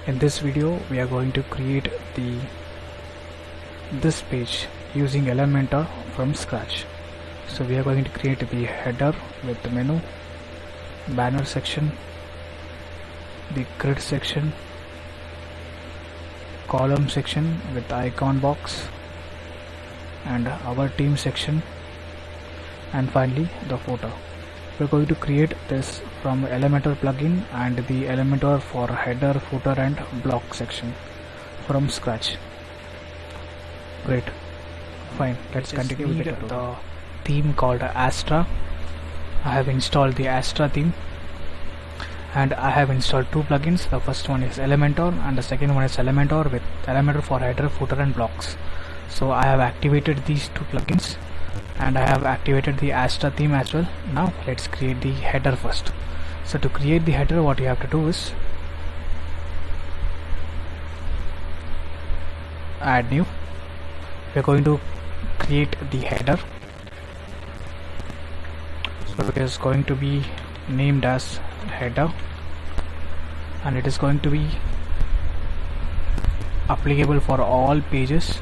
In this video we are going to create this page using Elementor from scratch. So we are going to create the header with the menu, banner section, the grid section, column section with icon box, and our team section, and finally the footer. We're going to create this from Elementor plugin and the Elementor for header, footer and block section from scratch. Great. Fine. Let's continue with the theme called Astra. I have installed the Astra theme and I have installed two plugins. The first one is Elementor and the second one is Elementor with Elementor for header, footer and blocks. So I have activated these two plugins and I have activated the Astra theme as well. Now let's create the header first. So to create the header, what you have to do is add new. We are going to create the header, so it is going to be named as header and it is going to be applicable for all pages.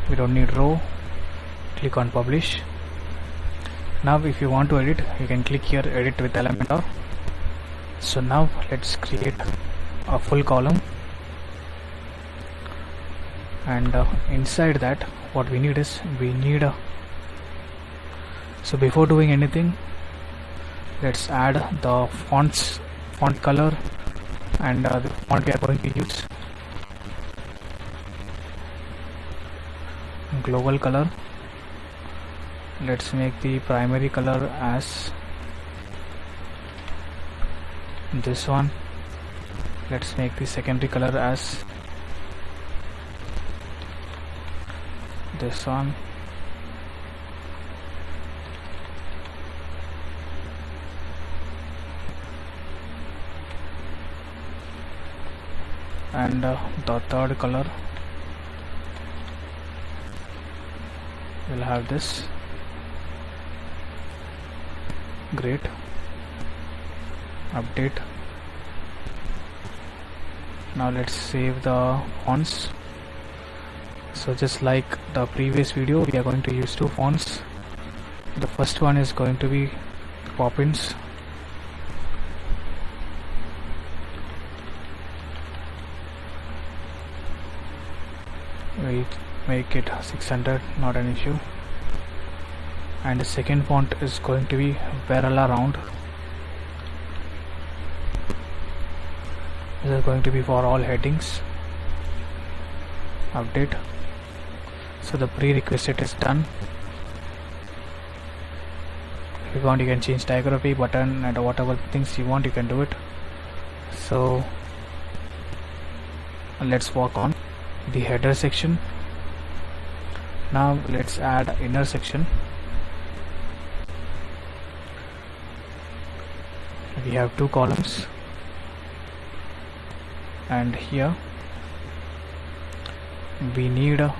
We don't need row. Click on publish. Now if you want to edit, you can click here, edit with Elementor. So now let's create a full column, and inside that what we need is so before doing anything, let's add the font color and the font we are going to use. Global color, let's make the primary color as this one. Let's make the secondary color as this one. And the third color we'll have this. Great. Update. Now let's save the fonts. So just like the previous video, we are going to use two fonts. The first one is going to be Poppins. We make it 600, not an issue. And the second font is going to be Varela Round. This is going to be for all headings. Update. So the prerequisite is done. If you want, you can change typography, button and whatever things you want, you can do it. So let's work on the header section. Now let's add inner section. We have two columns, and here we need a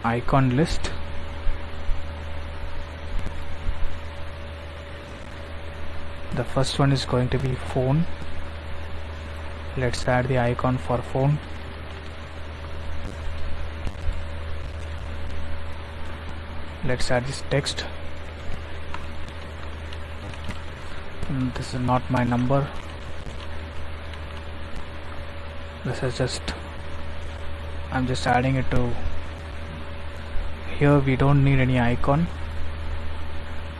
icon list. The first one is going to be phone. Let's add the icon for phone. Let's add this text. This is not my number. This is just, I'm just adding it to here. We don't need any icon,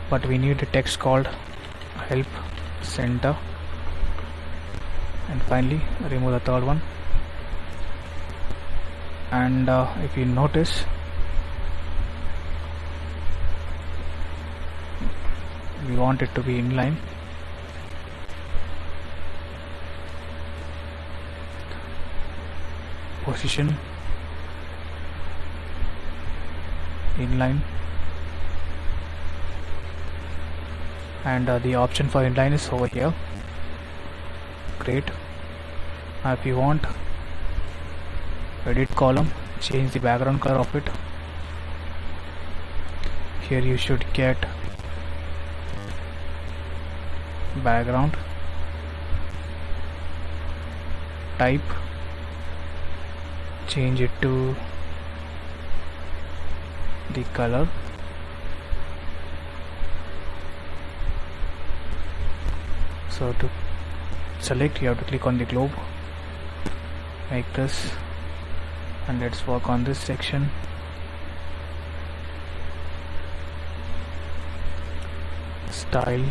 but we need a text called help center. And finally remove the third one. And if you notice, we want it to be inline. Position inline, and the option for inline is over here. Great. Now if you want, edit column, change the background color of it. Here you should get background, type, change it to the color, so to select you have to click on the globe, make this, and let's work on this section. Style,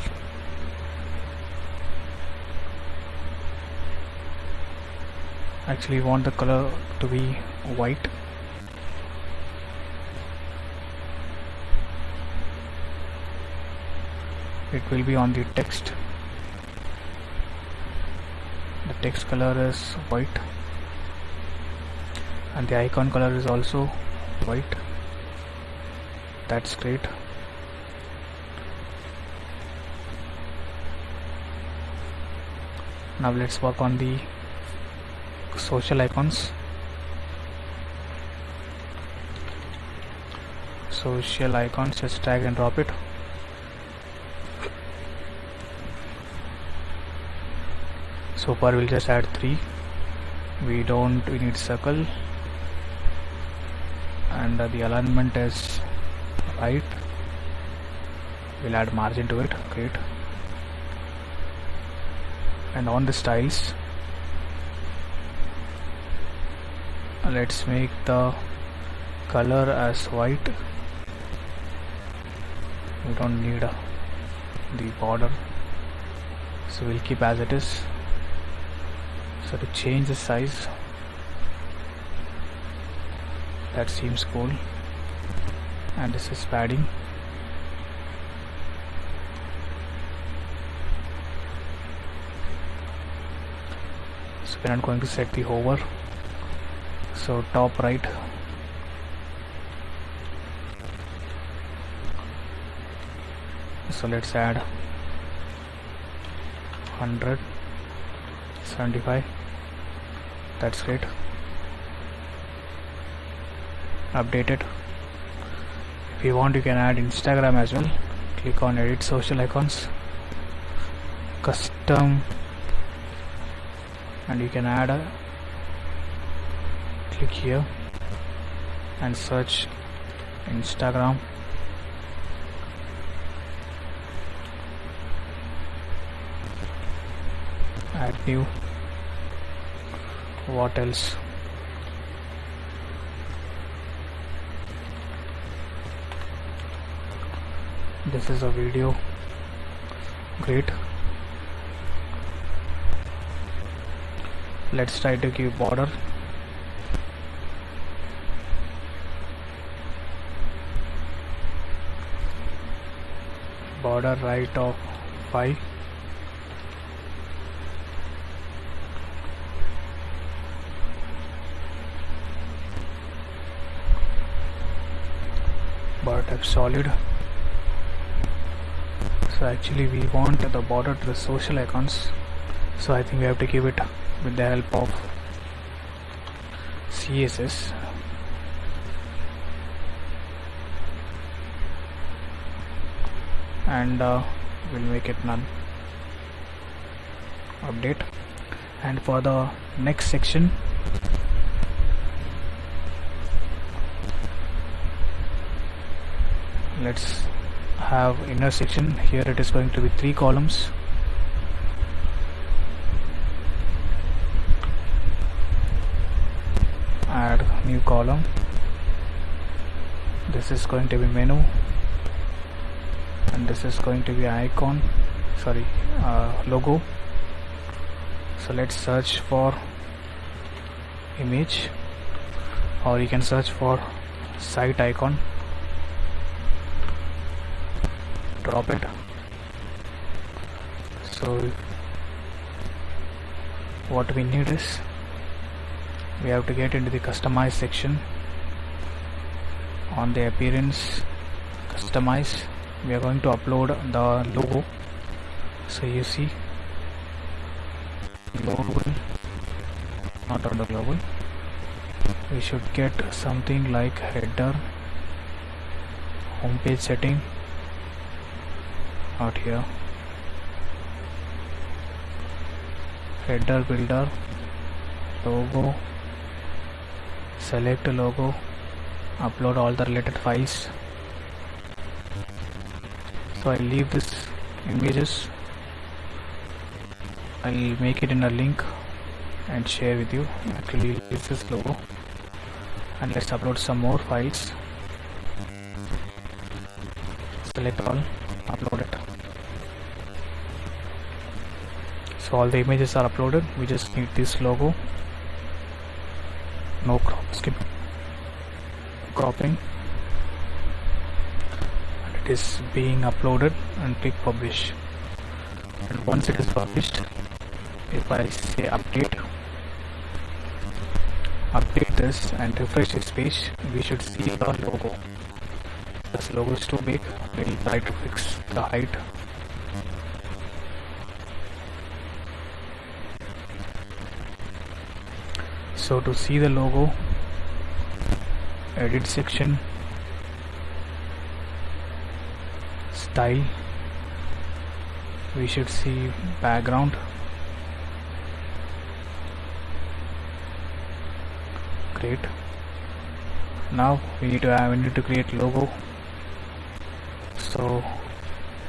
actually want the color to be white. It will be on the text. The text color is white and the icon color is also white. That's great. Now let's work on the social icons. Social icons, just drag and drop it. So far we'll just add 3. We need circle, and the alignment is right. We'll add margin to it. Great. And on the styles, let's make the color as white. We don't need the border, so we'll keep as it is. So to change the size, that seems cool, and this is padding. So we're not going to set the hover, so top right, so let's add 100, 75. That's great. Update it. If you want, you can add Instagram as well. Click on edit social icons, custom, and you can add click here and search Instagram. Add new. What else? This is a video. Great. Let's try to give border. Border right of 5. Border type solid. So actually we want the border to the social icons, so I think we have to give it with the help of CSS. And we'll make it none. Update. And for the next section, let's have inner section. Here it is going to be 3 columns. Add new column. This is going to be menu, and this is going to be icon, logo. So let's search for image, or you can search for site icon. Drop it. So what we need is, we have to get into the customize section. On the appearance, customize, we are going to upload the logo. So you see, global, not on the global. We should get something like header, homepage setting, out here, header builder, logo, select logo, upload all the related files. So I'll leave this images, I'll make it in a link and share with you. Actually this is logo, and let's upload some more files. Select all, upload it. So all the images are uploaded. We just need this logo, no skip cropping, and it is being uploaded, and click publish. And once it is published, if I say update this and refresh this page, we should see the logo. This logo is too big, we'll try to fix the height. So to see the logo, edit section, style, we should see background, great. Now we need to create logo. So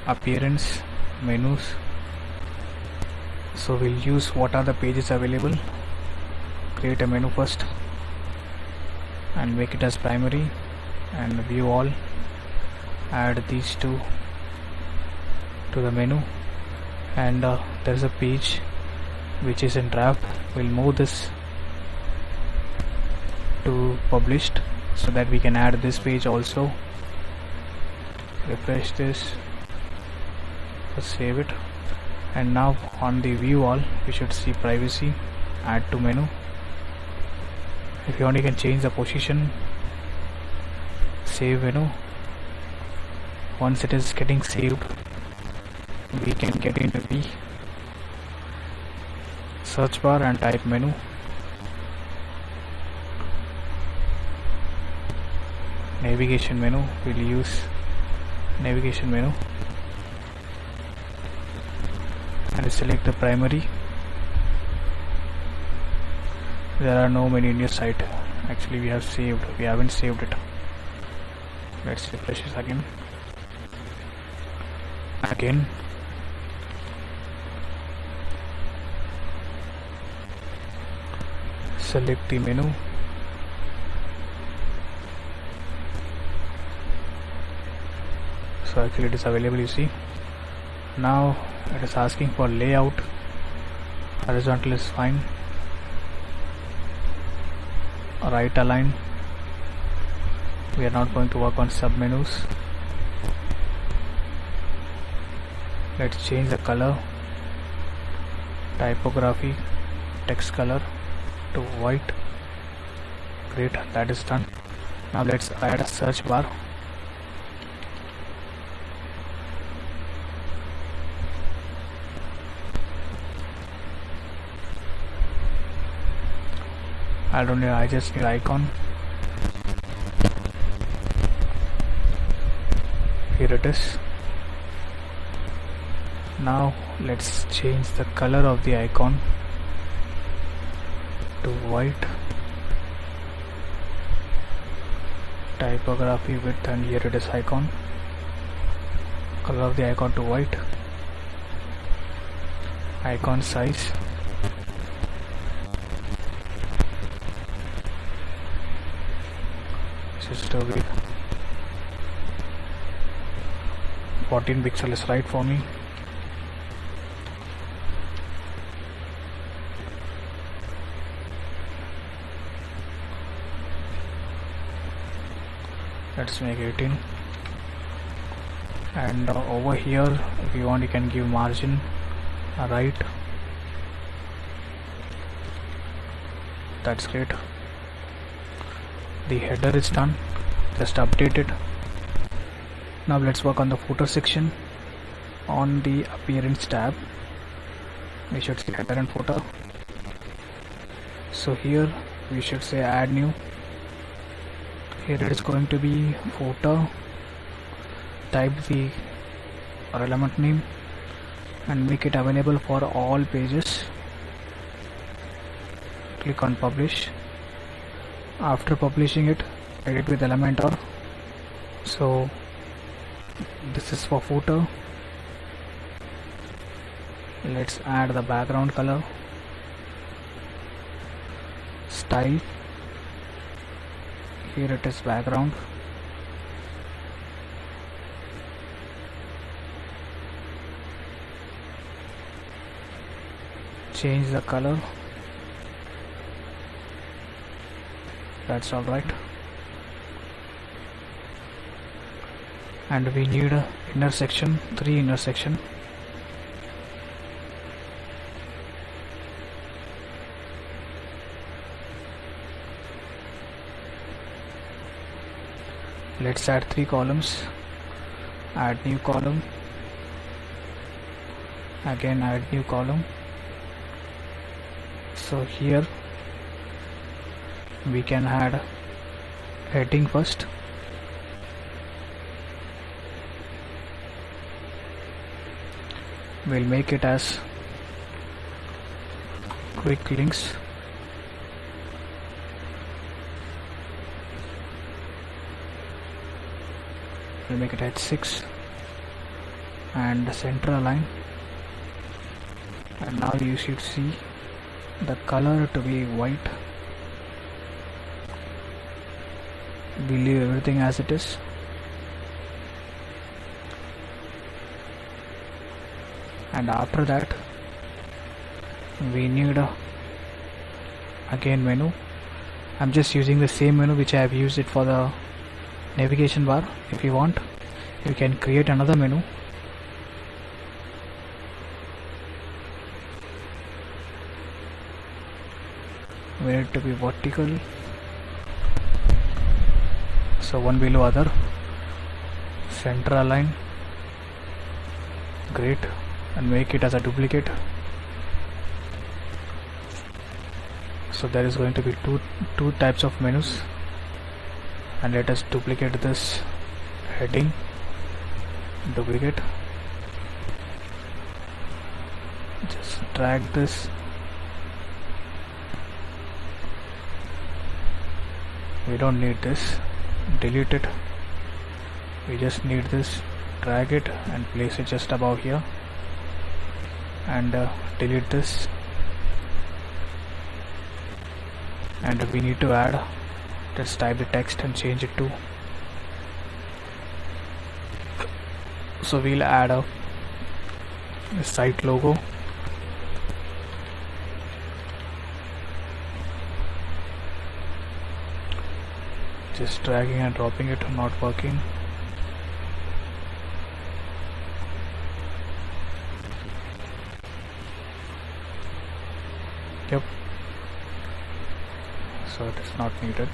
appearance, menus, so we'll use what are the pages available. Create a menu first and make it as primary, and view all, add these two to the menu, and there is a page which is in draft. We'll move this to published so that we can add this page also. Refresh this, save it, and now on the view all we should see privacy, add to menu. If you want, you can change the position, save menu. Once it is getting saved, we can get into the search bar and type menu. Navigation menu, we'll use navigation menu and select the primary. There are no menu in your site. Actually we haven't saved it. Let's refresh this again. Select the menu, so actually it is available, you see. Now it is asking for layout. Horizontal is fine, right align. We are not going to work on sub menus. Let's change the color, typography, text color to white. Great, that is done. Now let's add a search bar. I don't know, I just need icon. Here it is. Now let's change the color of the icon to white. Typography width, and here it is icon. Color of the icon to white. Icon size, just a bit. 14 pixel is right for me. Let's make 18. And over here, if you want, you can give margin right. That's great. The header is done, just update it. Now let's work on the footer section. On the appearance tab, we should see header and footer. So here we should say add new. Here it is going to be footer. Type the element name and make it available for all pages. click on publish. After publishing it, edit with Elementor. So this is for footer. Let's add the background color, style, here it is background, change the color, that's alright. And we need a inner section, 3 inner section. Let's add 3 columns, add new column, again add new column. So here we can add heading first. We'll make it as quick links. We'll make it H6 and center align, and now you should see the color to be white. We leave everything as it is. And after that we need again menu. I'm just using the same menu which I have used it for the navigation bar. If you want, you can create another menu. We need to be vertical, so one below other, center align, great, and make it as a duplicate. So there is going to be two types of menus, and let us duplicate this heading, duplicate, just drag this, we don't need this, delete it, we just need this, drag it and place it just above here, and delete this. And we need to add, let's type the text and change it to, so we'll add a site logo, just dragging and dropping it, not working. Yep, so it is not needed.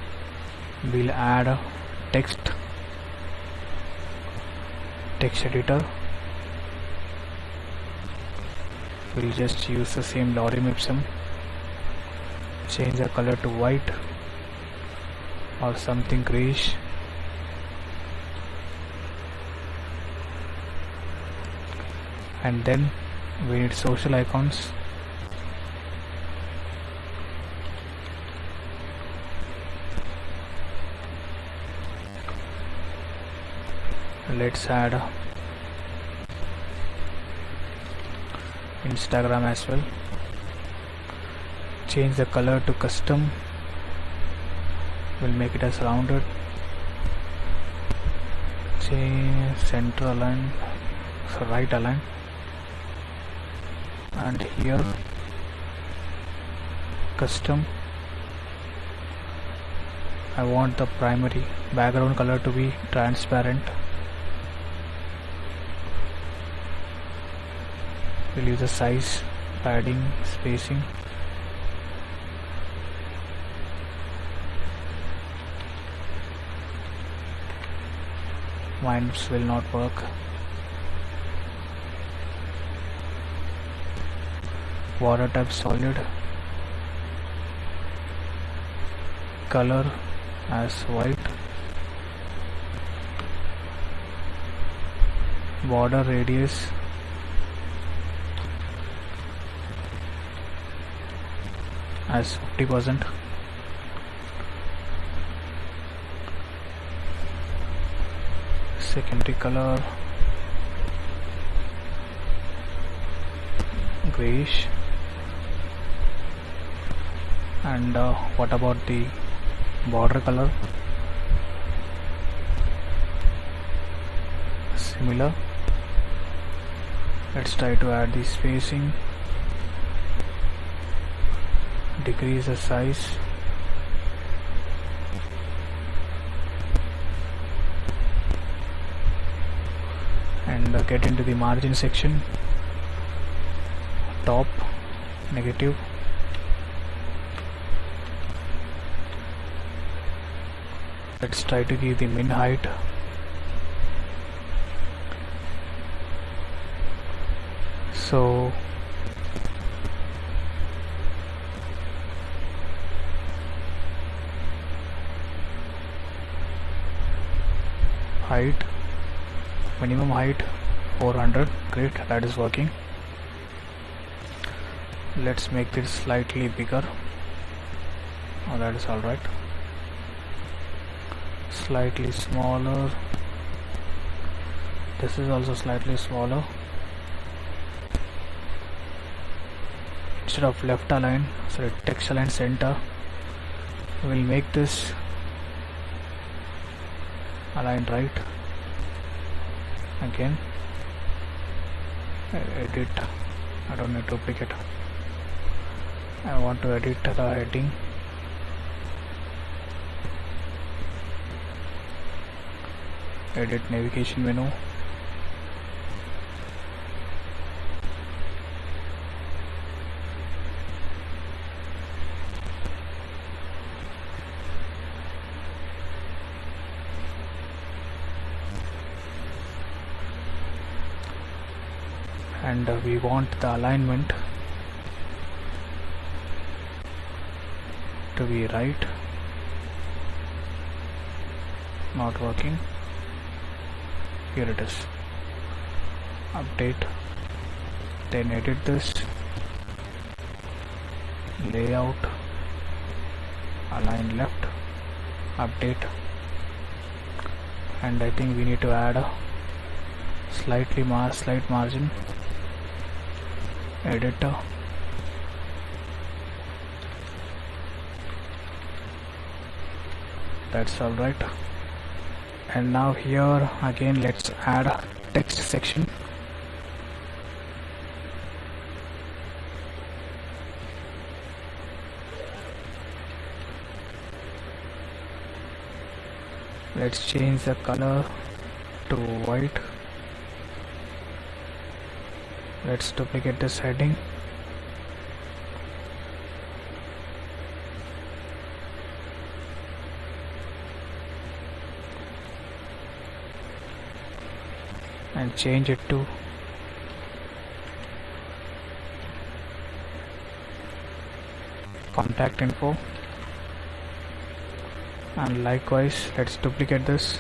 We'll add a text editor. We'll just use the same lorem ipsum, change the color to white or something grayish, and then we need social icons. Let's add Instagram as well. Change the color to custom. We'll make it as rounded. Change center align, so right align, and here custom. I want the primary background color to be transparent. We'll use the size, padding, spacing. Minus will not work. Border type solid. Color as white. Border radius as 50%. Secondary color grayish. And what about the border color? Similar. Let's try to add the spacing, decrease the size, and get into the margin section. Top negative, let's try to give the min height so height, minimum height 400. Great, that is working. Let's make this slightly bigger. Oh, that is alright. Slightly smaller. This is also slightly smaller. Instead of left align, sorry, text align center, we'll make this align right. Again, edit. I don't need duplicate. I want to edit the heading. Edit navigation menu. And we want the alignment to be right. Not working. Here it is. Update. Then edit this. Layout. Align left. Update. And I think we need to add a slight margin. Editor. That's alright. And now here again let's add a text section. Let's change the color to white. Let's duplicate this heading. And change it to contact info. And likewise, let's duplicate this.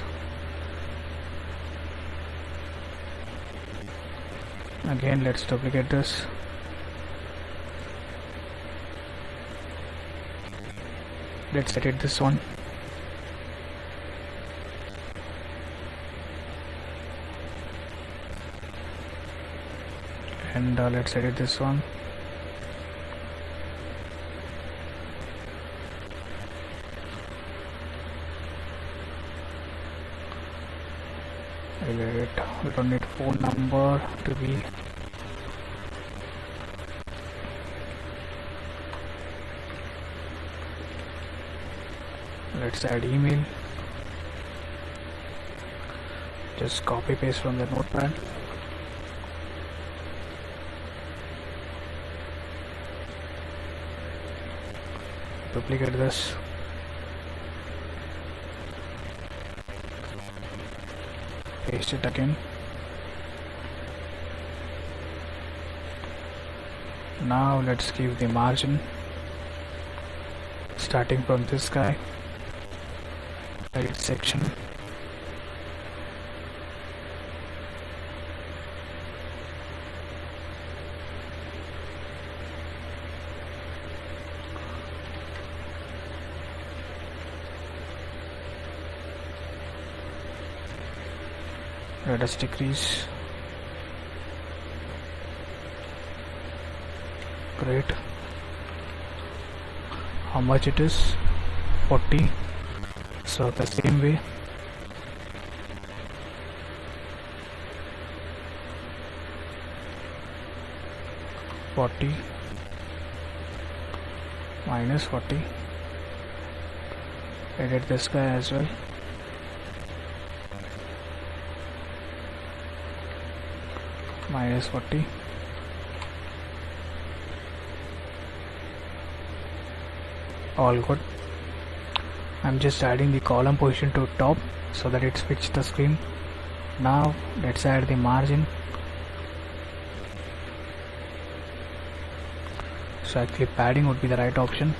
Again, let's duplicate this. Let's edit this one. And let's edit this one. We don't need phone number to be. Let's add email. Just copy paste from the notepad. Duplicate this. Paste it again. Now let's give the margin starting from this guy, right section. let us decrease. Great. How much it is? 40. So the same way, -40 edit this guy as well. -40. All good. I'm just adding the column position to top so that it switched the screen. Now let's add the margin. So actually padding would be the right option.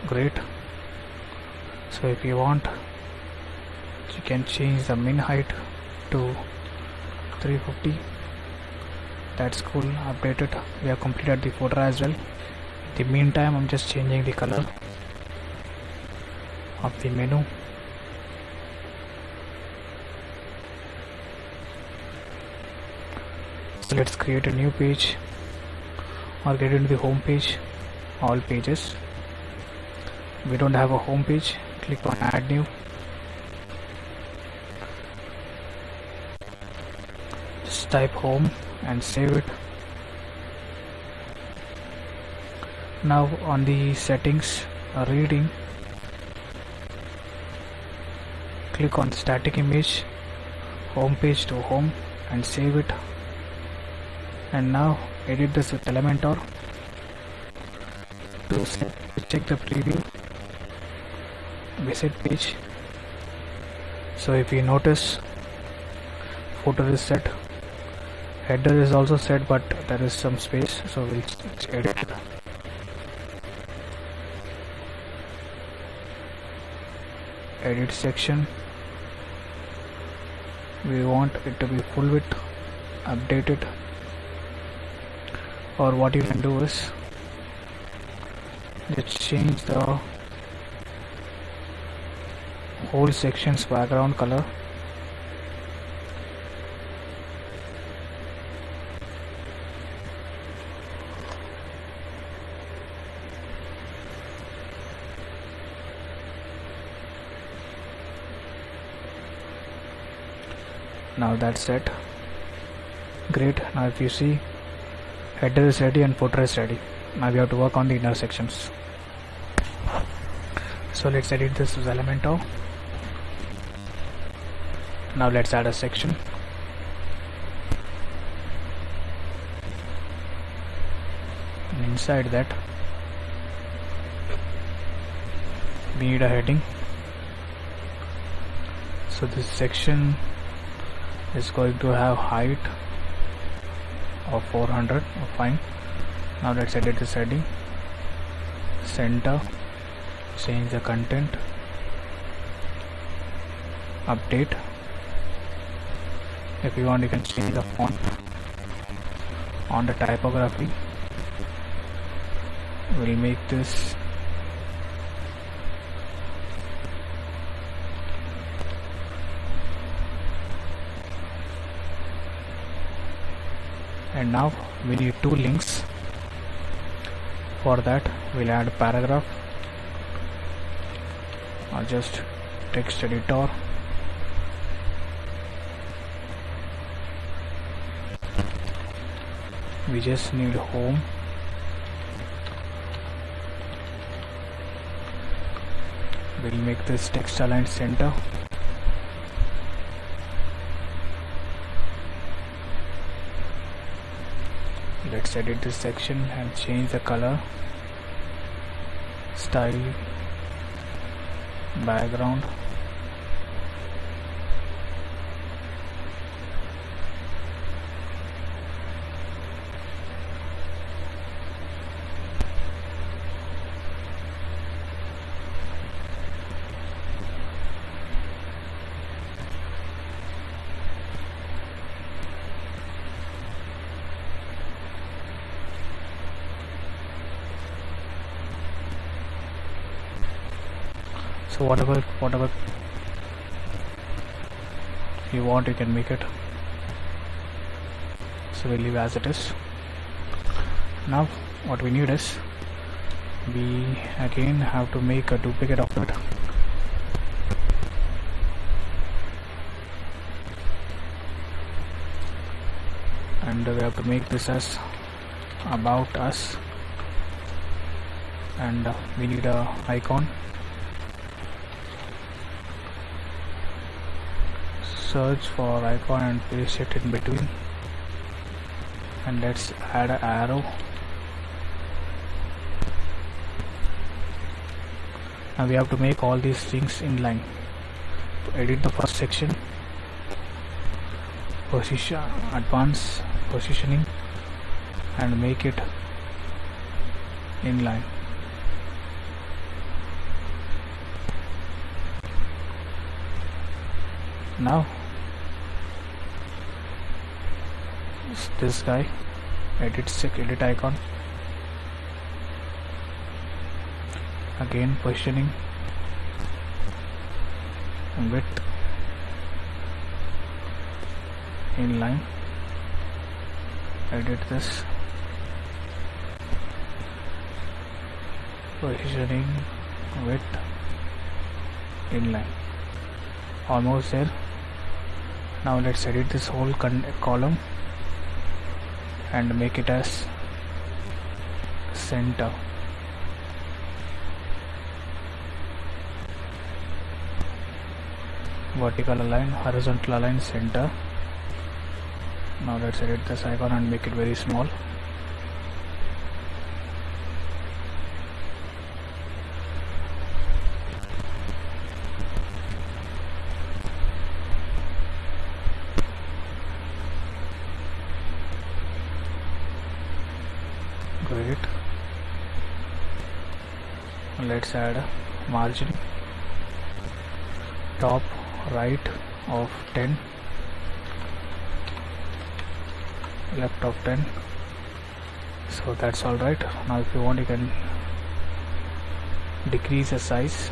Great. So if you want, you can change the min height to 350. That's cool. Updated. We have completed the footer as well. In the meantime, I'm just changing the color of the menu. So let's create a new page or get into the home page. All pages. We don't have a home page. Click on add new. Just type home and save it. Now on the settings, reading, click on static image, home page to home and save it. And now edit this with Elementor to check the preview. Visit page. So if you notice, footer is set, header is also set, but there is some space, so we'll edit it. Edit section, we want it to be full width, update it, or what you can do is just change the whole section's background color. Now that's set. Great. Now if you see, header is ready and footer is ready. Now we have to work on the inner sections. So let's edit this with Elementor. Now let's add a section. And inside that, we need a heading. So this section is going to have height of 400. Fine. Now let's edit this heading. Center. Change the content. Update. If you want, you can change the font. On the typography, we'll make this and now we need two links. For that, we'll add a paragraph or just text editor. We just need home. We'll make this text aligned center. Let's edit this section and change the color, style, background. So whatever you want, you can make it. So we'll leave as it is. Now what we need is, we again have to make a duplicate of it. And we have to make this as about us, and we need a icon. Search for icon and paste it in between, and let's add an arrow. Now we have to make all these things inline. To edit the first section, position, advanced positioning, and make it inline. Now this guy, edit icon, again positioning, width inline, edit this, positioning, width inline. Almost there. Now let's edit this whole column and make it as center. Vertical align, horizontal align, center. Now let's edit this icon and make it very small. Great. Let's add a margin, top right of 10, left of 10. So that's all right. Now if you want, you can decrease the size.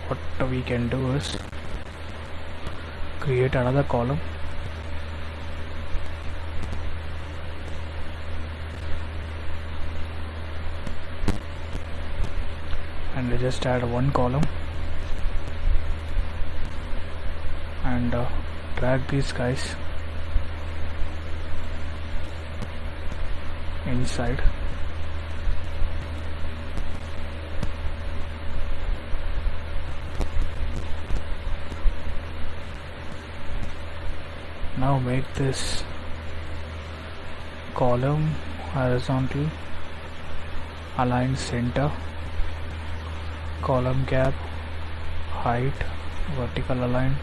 What we can do is create another column, and just add one column and drag these guys inside. Now make this column horizontal, align center, column gap, height, vertical align,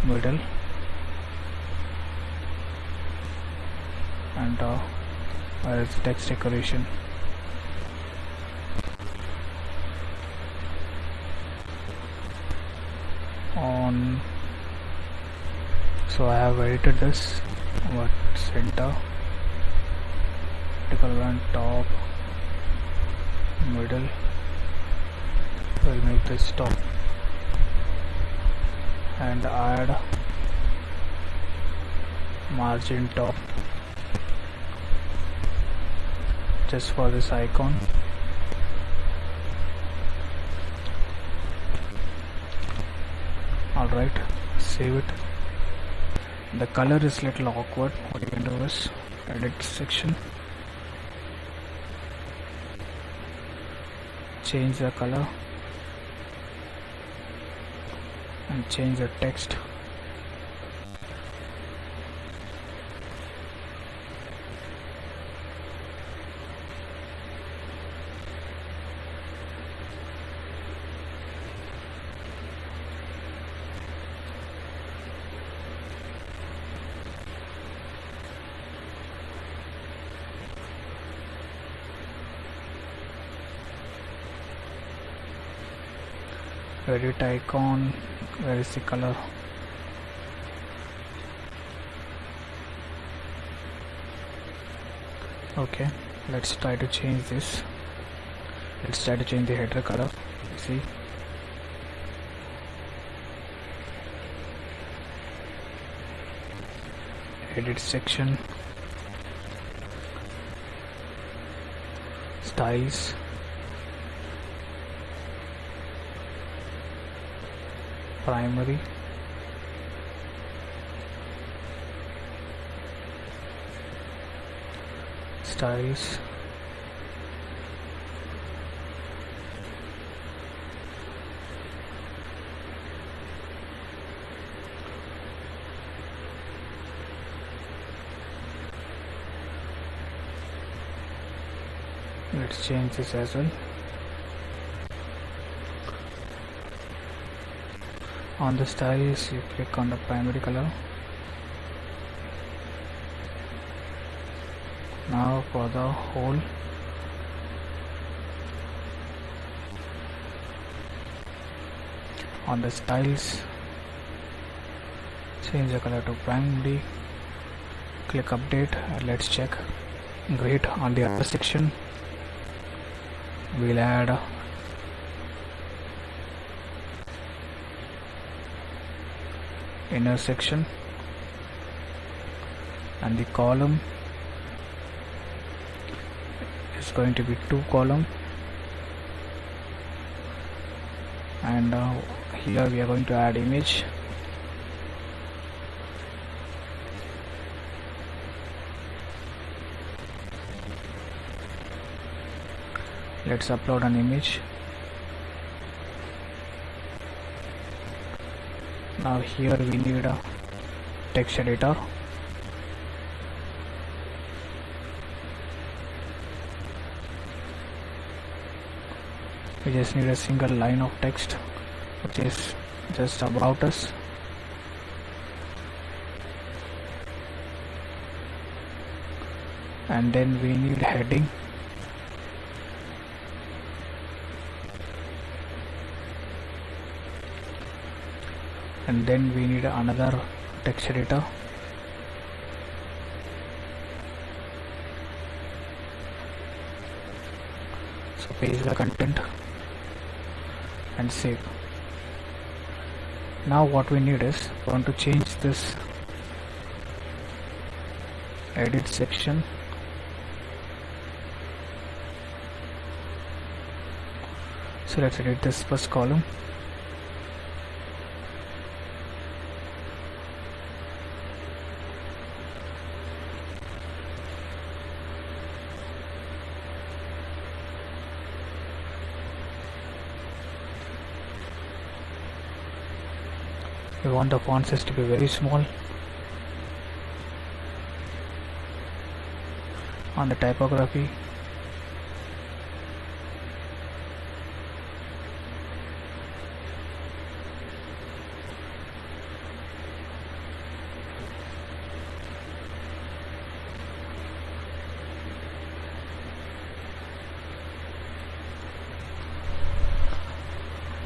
middle, and where is the text decoration? On. So I have edited this. What, center, vertical align, top, middle. We'll make this top and add margin top just for this icon. Alright, save it. The color is little awkward. What you can do is edit section, change the color and change the text. Edit icon, where is the color? Okay, let's try to change this. Let's try to change the header color. See, edit section, styles, primary, styles, let's change this as well. On the styles, you click on the primary color. Now for the whole, on the styles, change the color to primary, click update, and let's check. Great. On the other section, we'll add inner section, and the column is going to be 2 column, and here we are going to add image. Let's upload an image. Now here we need a text editor. We just need a single line of text, which is just about us. And then we need heading. And then we need another text editor. So paste the content and save. Now what we need is, we want to change this edit section. So let's edit this first column. We want the font size to be very small. On the typography,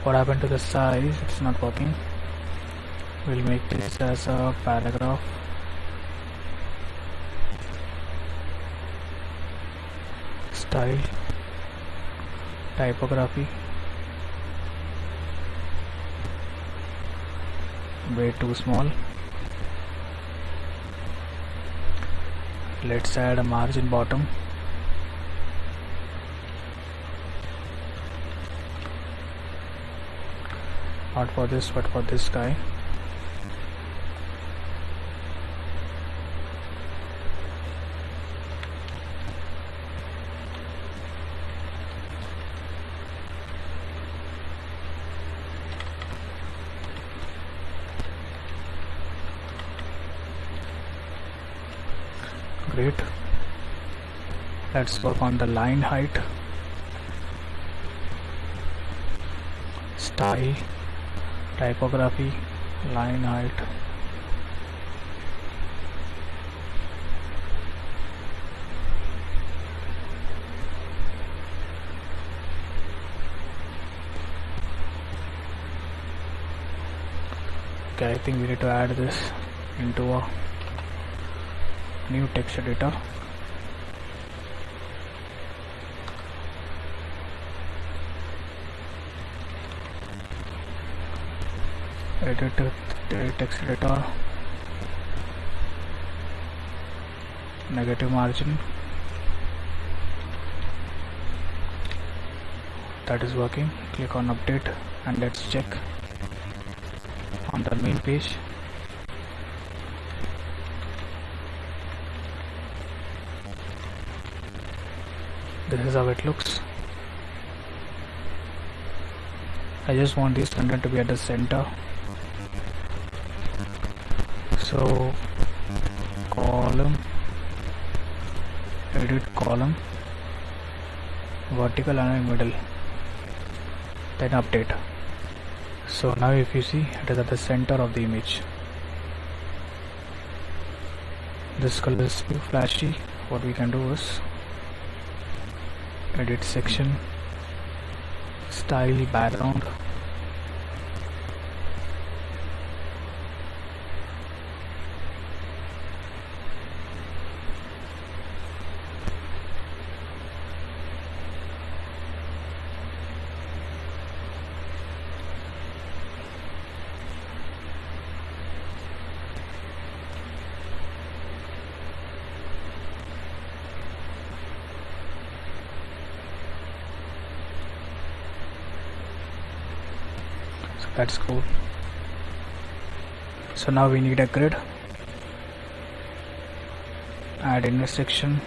what happened to the size? It's not working. We'll make this as a paragraph. Style, typography, way too small. Let's add a margin bottom. Not for this, but for this guy. Great. Let's work on the line height, style, typography, line height. Okay, I think we need to add this into a new text editor. edit text editor, negative margin, that is working. Click on update and let's check on the main page. This is how it looks. I just want this content to be at the center, so column, edit column, vertical and middle, then update. So now if you see, it is at the center of the image. This color is too flashy. What we can do is edit section, style background, that's cool. So now we need a grid, add intersection,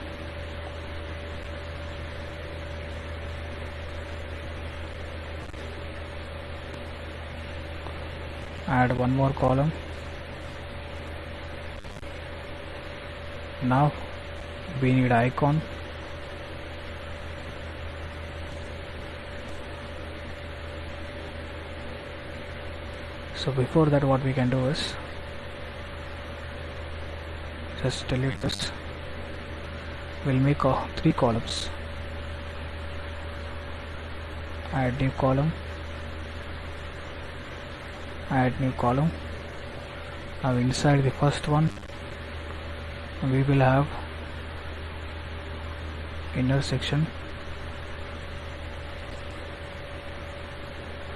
add one more column. Now we need icon, so before that what we can do is just delete this. We'll make 3 columns, add new column, add new column. Now inside the first one we will have intersection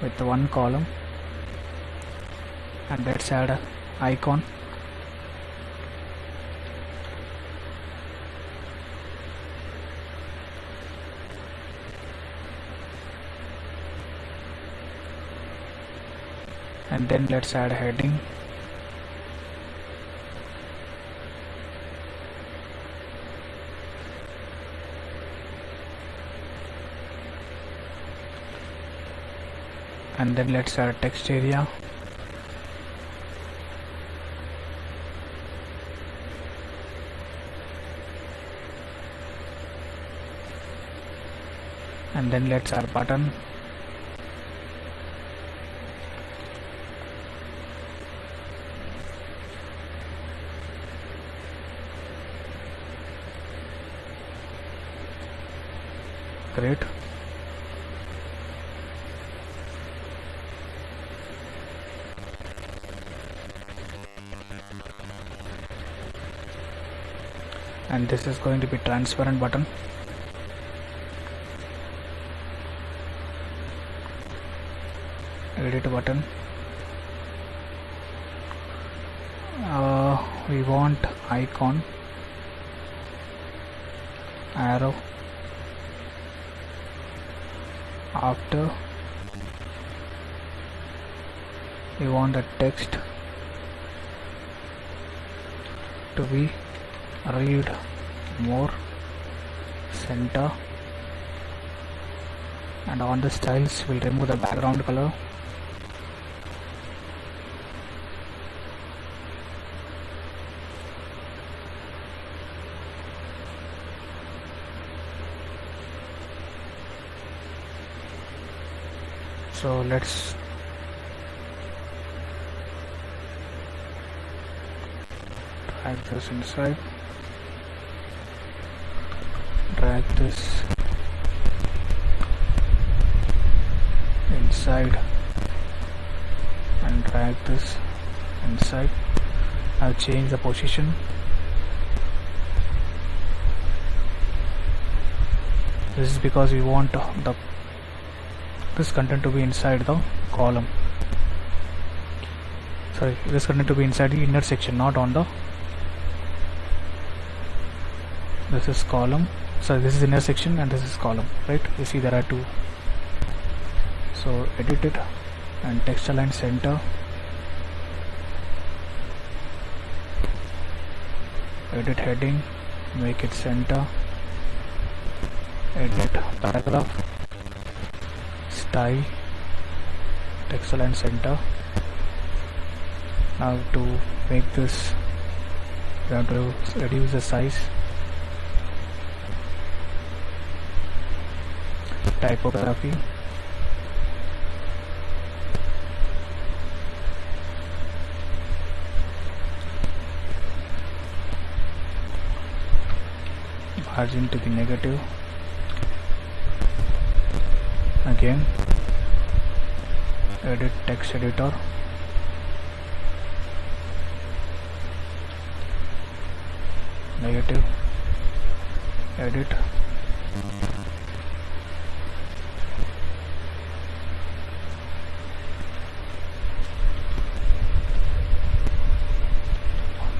with one column, and let's add an icon. And then let's add a heading. And then let's add a text area. And then let's add button. Great. And this is going to be transparent button. Edit button. We want icon, arrow, after we want the text to be read more, center, and on the styles we'll remove the background color. So let's drag this inside, drag this inside, and drag this inside. I'll change the position. This is because we want this content to be inside the column. sorry, it is going to be inside the inner section, not on the, this is column, sorry, this is inner section and this is column, right? You see there are two. So edit it and text align center, edit heading, make it center, edit paragraph, style, text align center. Now to make this, we have to reduce the size, typography, margin to be negative, again edit text editor, negative, edit,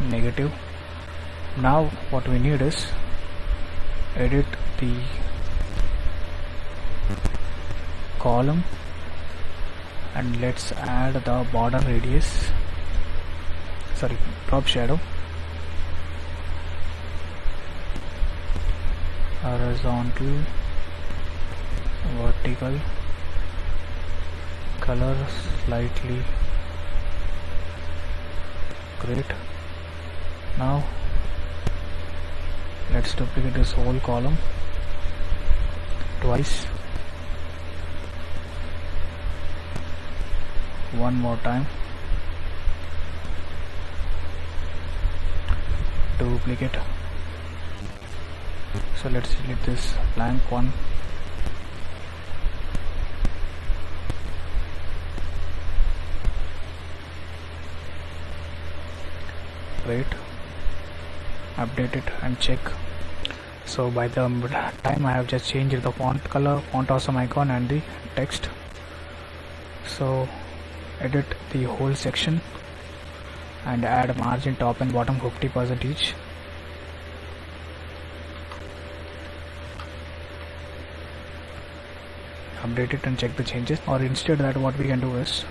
negative. Now what we need is edit the column and let's add the border radius, sorry, drop shadow, horizontal, vertical, color slightly, great. Now let's duplicate this whole column twice, one more time, duplicate. So let's delete this blank one, great, update it and check. So by the time I have just changed the font color, font awesome icon and the text. So edit the whole section and add margin top and bottom 50% each. Update it and check the changes, or instead that what we can do is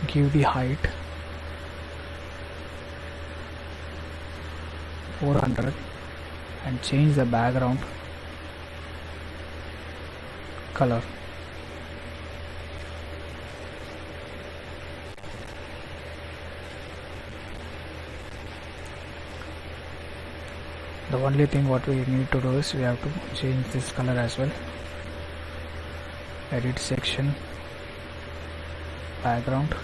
give the height 400 and change the background color. The only thing what we need to do is we have to change this color as well. Edit section, background,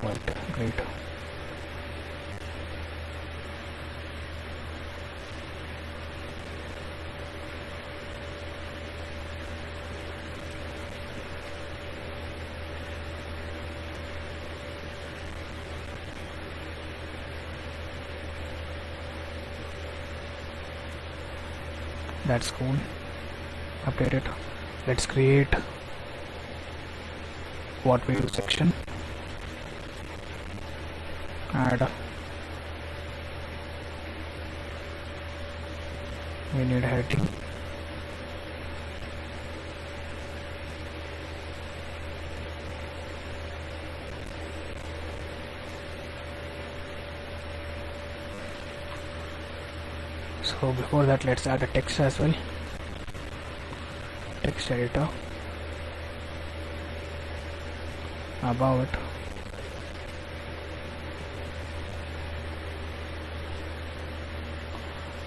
white, great. That's cool. Update it. Let's create what we do section. Add. We need heading. So before that, let's add a text as well. Text editor, about,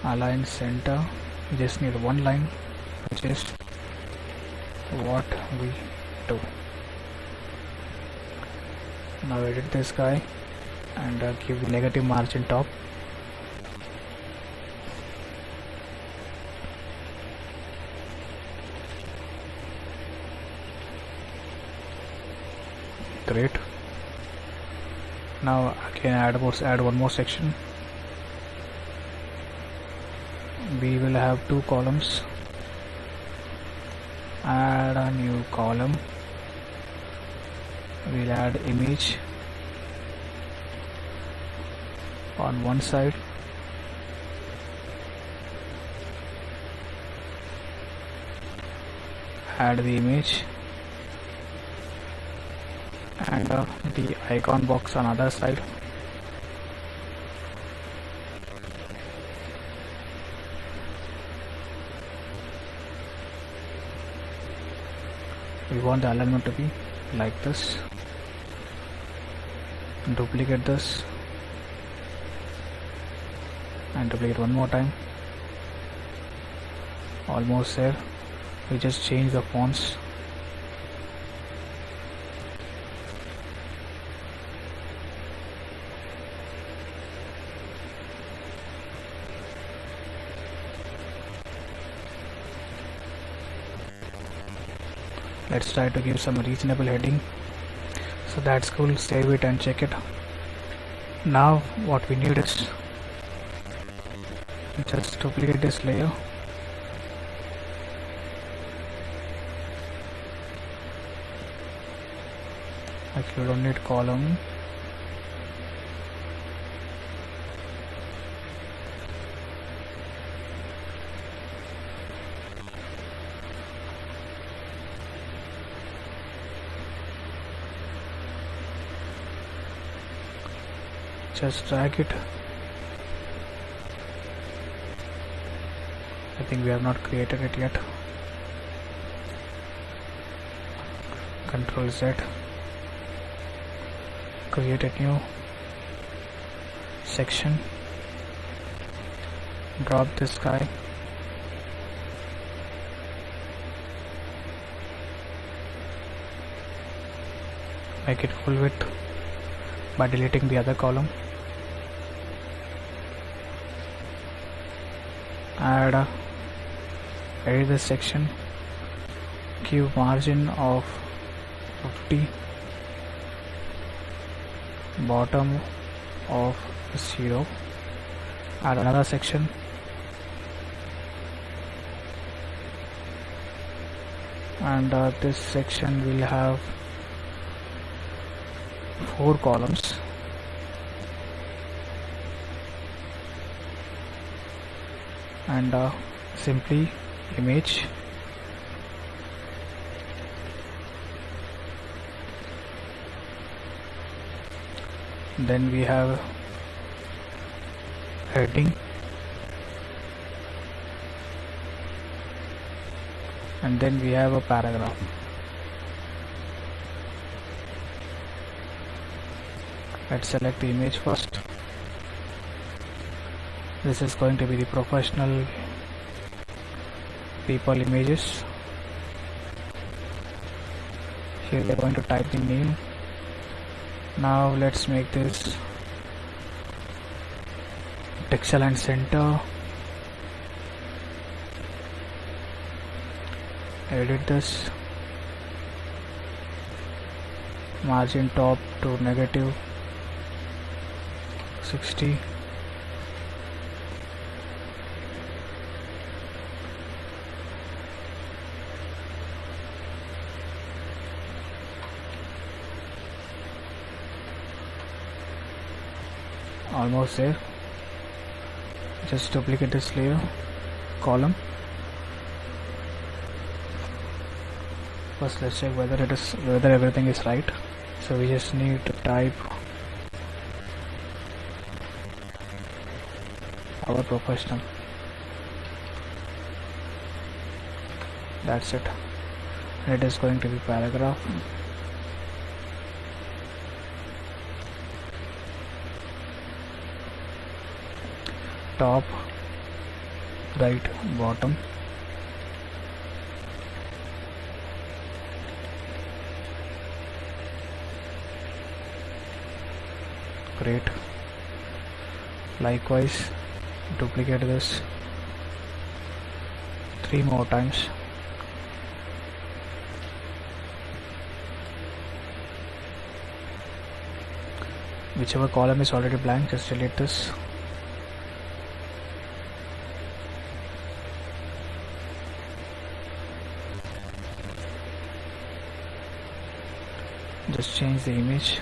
align center. We just need one line, just what we do. Now edit this guy and give the negative margin top. Great. Now again add one more section. We will have two columns. add a new column. We'll add image on one side, add the image, and the icon box on other side. We want the alignment to be like this. Duplicate this and duplicate one more time. Almost there. We just change the fonts. Let's try to give some reasonable heading. So that's cool. Save it and check it. Now what we need is just duplicate this layer. Like you don't need column. Just drag it. I think we have not created it yet. Control Z. Create a new section. Drop this guy. Make it full width by deleting the other column. Edit this section, give margin of 50, bottom of 0, add another section, and this section will have 4 columns. And simply image, then we have heading, and then we have a paragraph. Let's select the image first. This is going to be the professional people images. Here we are going to type the name. Now let's make this pixel and center. Edit this. Margin top to -60. Almost there. Just duplicate this layer, column. First let's check whether everything is right. So we just need to type our professional. That's it. And it is going to be paragraph. Top, right, bottom. Great. Likewise, duplicate this 3 more times. Whichever column is already blank, just delete this. just change the image.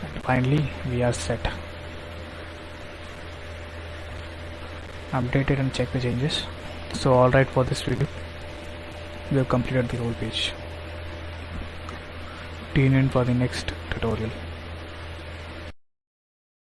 And finally we are set. Update it and check the changes. So alright, for this video we have completed the whole page. Tune in for the next tutorial.